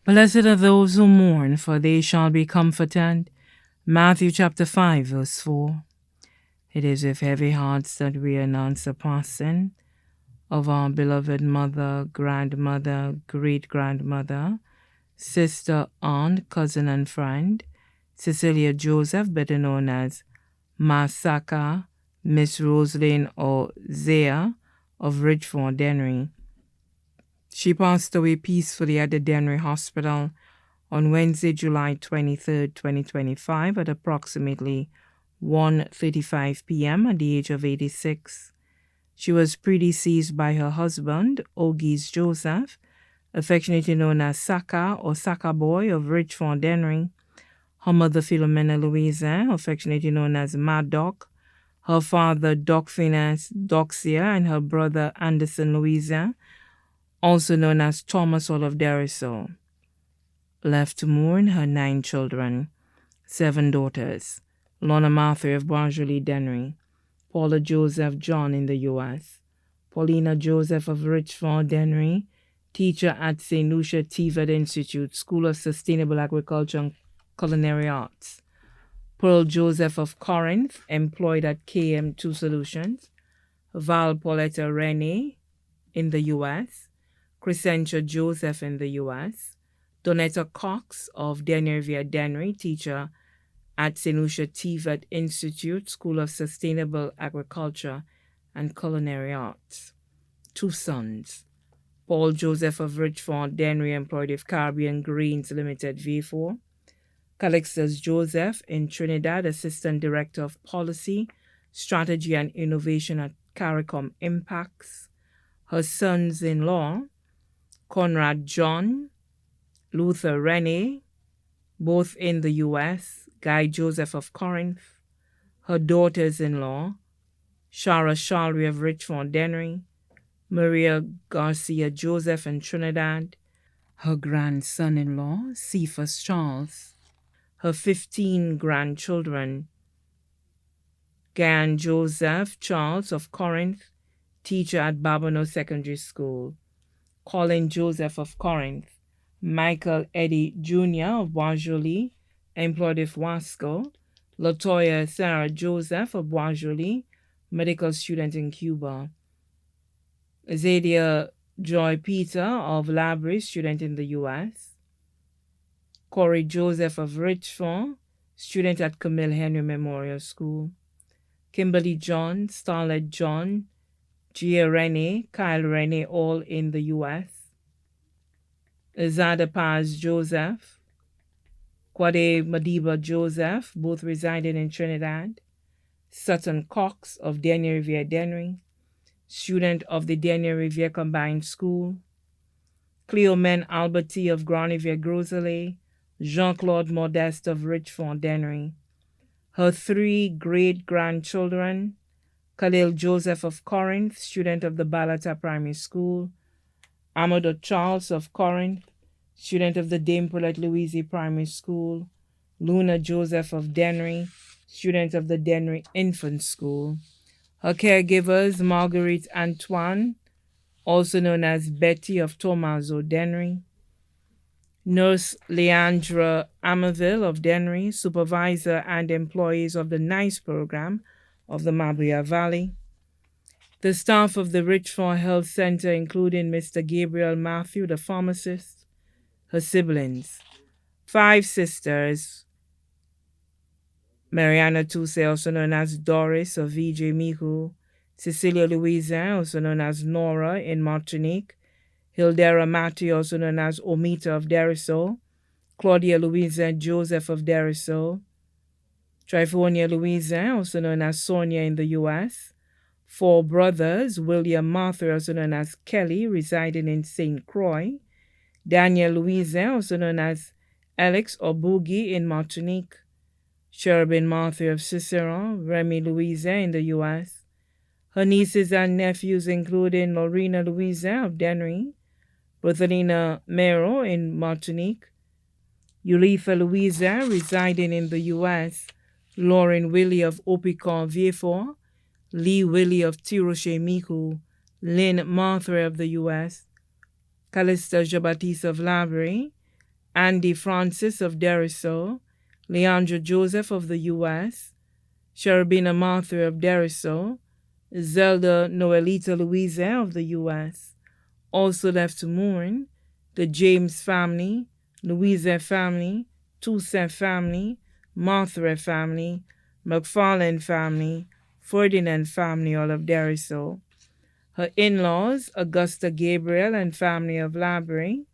Blessed are those who mourn, for they shall be comforted. Matthew chapter 5, verse 4. It is with heavy hearts that we announce the passing of our beloved mother, grandmother, great-grandmother, sister, aunt, cousin, and friend, Cecilia Joseph, better known as Masaka, Miss Rosaline or Zaya of Richford, Dennery. She passed away peacefully at the Dennery Hospital on Wednesday, July 23rd, 2025 at approximately 1:35 p.m. at the age of 86. She was predeceased by her husband, Ogis Joseph, affectionately known as Saka or Saka Boy of Richford, Dennery, her mother Philomena Louisa, affectionately known as Mad Doc, her father Doc Phineas Doxia, and her brother Anderson Louisa, also known as Thomas Hall of Deriso. Left to mourn her 9 children, 7 daughters: Lorna Martha of Boisjoli, Dennery; Paula Joseph John in the U.S., Paulina Joseph of Richford, Dennery, teacher at St. Lucia Tivat Institute, School of Sustainable Agriculture and Culinary Arts; Pearl Joseph of Corinth, employed at KM2 Solutions; Val Pauletta Rene in the U.S., Crescentia Joseph in the U.S., Donetta Cox of Dennervia Dennery, teacher at St. Lucia Tivat Institute, School of Sustainable Agriculture and Culinary Arts. 2 sons: Paul Joseph of Richford, Dennery, employed with Caribbean Greens Limited, V4; Calixtus Joseph in Trinidad, Assistant Director of Policy, Strategy and Innovation at CARICOM Impacts. Her sons-in-law, Conrad John, Luther Rene, both in the U.S., Guy Joseph of Corinth; her daughters-in-law, Shara Shalry of Richford, Dennery, Maria Garcia Joseph in Trinidad; her grandson-in-law, Cephas Charles; her 15 grandchildren: Gan Joseph Charles of Corinth, teacher at Babonneau Secondary School; Colin Joseph of Corinth; Michael Eddie Jr. of Boisjoli, employed with Wasco; Latoya Sarah Joseph of Boisjoli, medical student in Cuba; Zadia Joy Peter of Labrie, student in the U.S.; Corey Joseph of Richford, student at Camille Henry Memorial School; Kimberly John, Starlet John, Gia Rene, Kyle Rene, all in the U.S.; Zada Paz Joseph, Kwade Madiba Joseph, both residing in Trinidad; Sutton Cox of Daniel Riviere Dennery, student of the Daniel Riviere Combined School; Cleomen Alberti of Grand Riviere Groselet, Jean-Claude Modeste of Richford Dennery; her 3 great-grandchildren: Khalil Joseph of Corinth, student of the Balata Primary School; Amadou Charles of Corinth, student of the Dame Paulette Louise Primary School; Luna Joseph of Dennery, student of the Dennery Infant School. Her caregivers: Marguerite Antoine, also known as Betty of Tomaso Dennery; Nurse Leandra Amerville of Dennery, supervisor and employees of the NICE program of the Mabria Valley; the staff of the Richford Health Center, including Mr. Gabriel Matthew, the pharmacist; her siblings: 5 sisters: Mariana Tuse, also known as Doris of VJ Mihu; Cecilia Louisa, also known as Nora in Martinique; Hildera Matthew, also known as Omita of Deriso; Claudia Louisa Joseph of Deriso; Trifonia Louisa, also known as Sonia in the U.S., 4 brothers: William Martha, also known as Kelly, residing in St. Croix; Daniel Louisa, also known as Alex or Boogie in Martinique; Cherubin Martha of Ciceron; Remy Louisa in the U.S., her nieces and nephews, including Lorena Louisa of Dennery, Berthelina Mero in Martinique, Ulitha Louisa, residing in the U.S., Lauren Willie of Opicon Vieux, Lee Willie of Tiroche Miku, Lynn Martha of the U.S., Callista Jabatiste of Labrie, Andy Francis of Deriso, Leandra Joseph of the U.S., Cherubina Martha of Deriso, Zelda Noelita Louisa of the U.S. Also left to mourn the James family, Louisa family, Toussaint family, Martha family, McFarlane family, Ferdinand family, all of Deriso. Her in-laws, Augusta Gabriel and family of Labrie,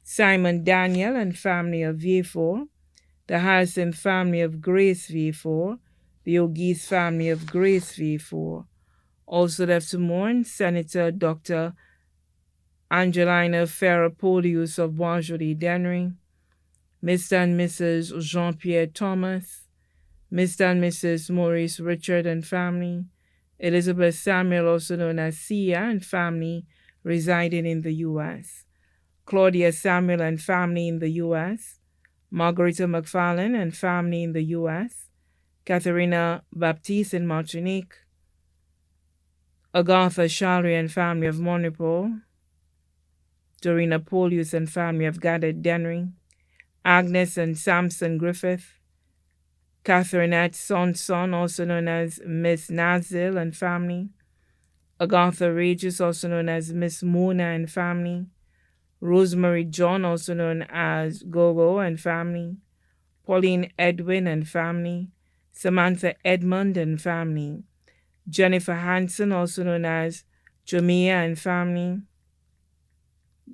Simon Daniel and family of V4, the Harrison family of Grace V4, the Ogis family of Grace V4. Also left to mourn Senator Dr. Angelina Ferrapolius of Boisjoli Dennery, Mr. and Mrs. Jean-Pierre Thomas, Mr. and Mrs. Maurice Richard and family, Elizabeth Samuel, also known as Sia, and family residing in the U.S., Claudia Samuel and family in the U.S., Margarita McFarlane and family in the U.S., Katharina Baptiste in Martinique, Agatha Shalry and family of Monopole, Dorina Polius and family of Gadded Dennery, Agnes and Samson Griffith, Catherinette Sonson, also known as Miss Nazil and family, Agatha Regis, also known as Miss Mona and family, Rosemary John, also known as Gogo and family, Pauline Edwin and family, Samantha Edmund and family, Jennifer Hanson, also known as Jamia and family,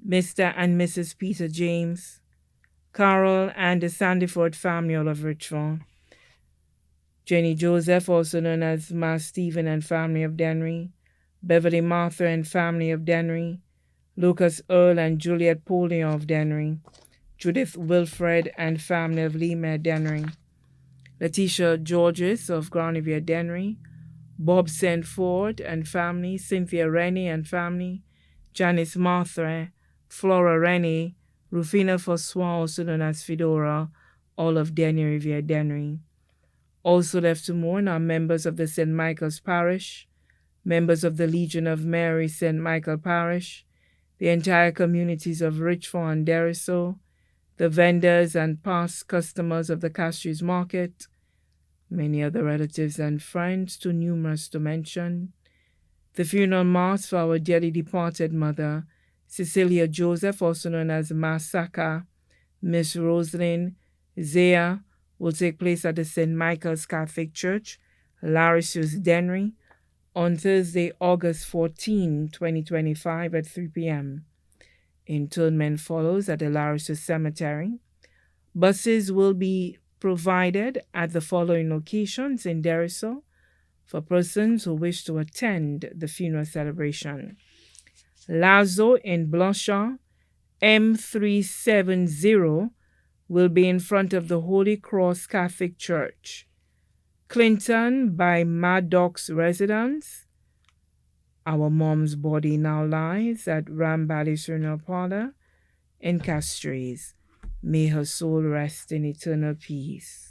Mr. and Mrs. Peter James, Carol and the Sandyford family, all of Richmond, Jenny Joseph, also known as Ma Stephen and family of Dennery, Beverly Martha and family of Dennery, Lucas Earl and Juliet Polion of Dennery, Judith Wilfred and family of Lima Dennery, Letitia Georges of Granivier Dennery, Bob Ford and family, Cynthia Rennie and family, Janice Martha, Flora Rennie, Rufina Fossois, also known as Fedora, all of Dennery Riviere Dennery. Also left to mourn are members of the St. Michael's Parish, members of the Legion of Mary St. Michael Parish, the entire communities of Richford and Deriso, the vendors and past customers of the Castries Market, many other relatives and friends, too numerous to mention. The funeral mass for our dearly departed mother, Cecilia Joseph, also known as Masaka, Miss Rosalind Zea, will take place at the St. Michael's Catholic Church, Larissus Dennery, on Thursday, August 14, 2025 at 3 p.m. Interment follows at the Larissus Cemetery. Buses will be provided at the following locations in Deriso for persons who wish to attend the funeral celebration: Lazo in Blanchard, M370 will be in front of the Holy Cross Catholic Church. Clinton by Maddox Residence. Our mom's body now lies at Rambally's Funeral Parlor in Castries. May her soul rest in eternal peace.